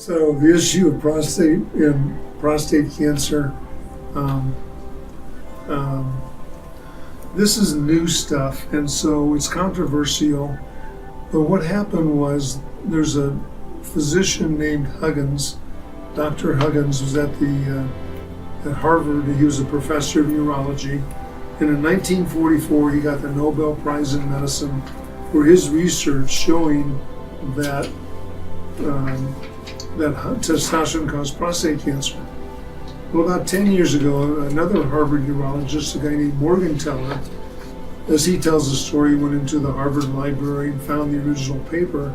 So the issue of prostate cancer, um, um, this is new stuff, and so it's controversial. But what happened was there's a physician named Huggins. Dr. Huggins was at Harvard. He was a professor of urology. And in 1944, he got the Nobel Prize in Medicine for his research showing that that testosterone caused prostate cancer. Well, about 10 years ago, another Harvard urologist, a guy named Morgenthaler, as he tells the story, went into the Harvard library and found the original paper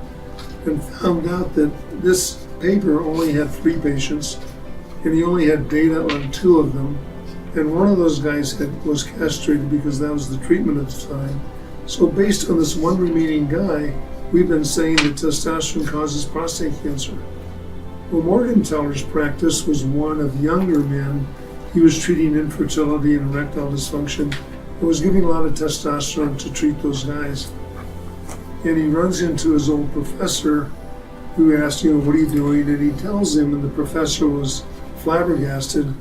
and found out that this paper only had 3 patients, and he only had data on 2 of them. And one of those guys was castrated because that was the treatment at the time. So based on this one remaining guy, we've been saying that testosterone causes prostate cancer. Well, Morgenthaler's practice was one of younger men. He was treating infertility and erectile dysfunction and was giving a lot of testosterone to treat those guys. And he runs into his old professor who asked, what are you doing? And he tells him, and the professor was flabbergasted,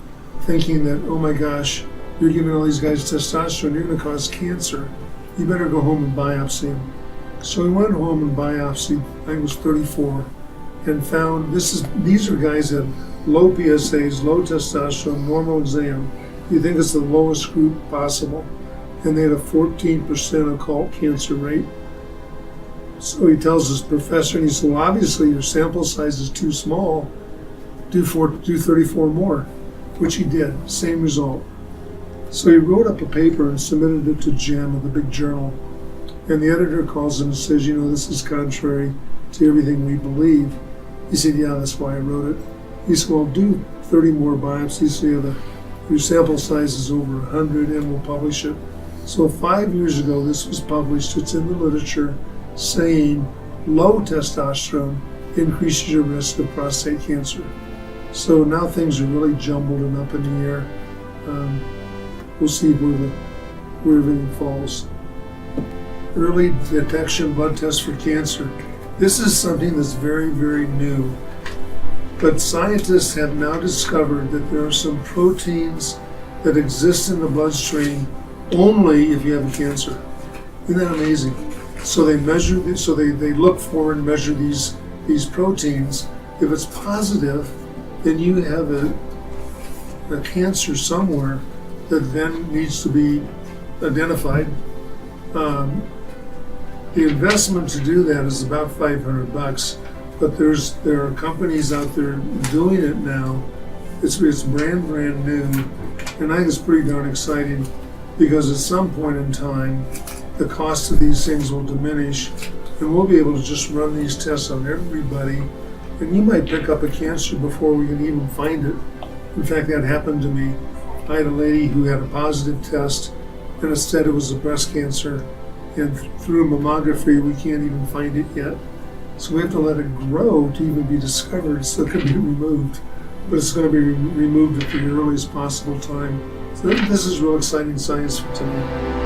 thinking that, oh my gosh, you're giving all these guys testosterone, you're going to cause cancer. You better go home and biopsy him. So he went home and biopsied, I think it was 34, and found these are guys that low PSAs, low testosterone, normal exam. You think it's the lowest group possible. And they had a 14% occult cancer rate. So he tells his professor, and he said, well, obviously your sample size is too small. Do 34 more, which he did, same result. So he wrote up a paper and submitted it to JAMA, the big journal. And the editor calls him and says, this is contrary to everything we believe. He said, yeah, that's why I wrote it. He said, well, do 30 more biopsies so your sample size is over 100 and we'll publish it. So 5 years ago, this was published. It's in the literature saying low testosterone increases your risk of prostate cancer. So now things are really jumbled and up in the air. We'll see where everything falls. Early detection blood test for cancer. This is something that's very, very new. But scientists have now discovered that there are some proteins that exist in the bloodstream only if you have a cancer. Isn't that amazing? So they look for and measure these proteins. If it's positive, then you have a cancer somewhere that then needs to be identified. The investment to do that is about $500, but there are companies out there doing it now. It's brand new, and I think it's pretty darn exciting because at some point in time, the cost of these things will diminish, and we'll be able to just run these tests on everybody, and you might pick up a cancer before we can even find it. In fact, that happened to me. I had a lady who had a positive test, and it said it was a breast cancer. And through mammography, we can't even find it yet. So we have to let it grow to even be discovered so it can be removed. But it's going to be removed at the earliest possible time. So this is real exciting science for today.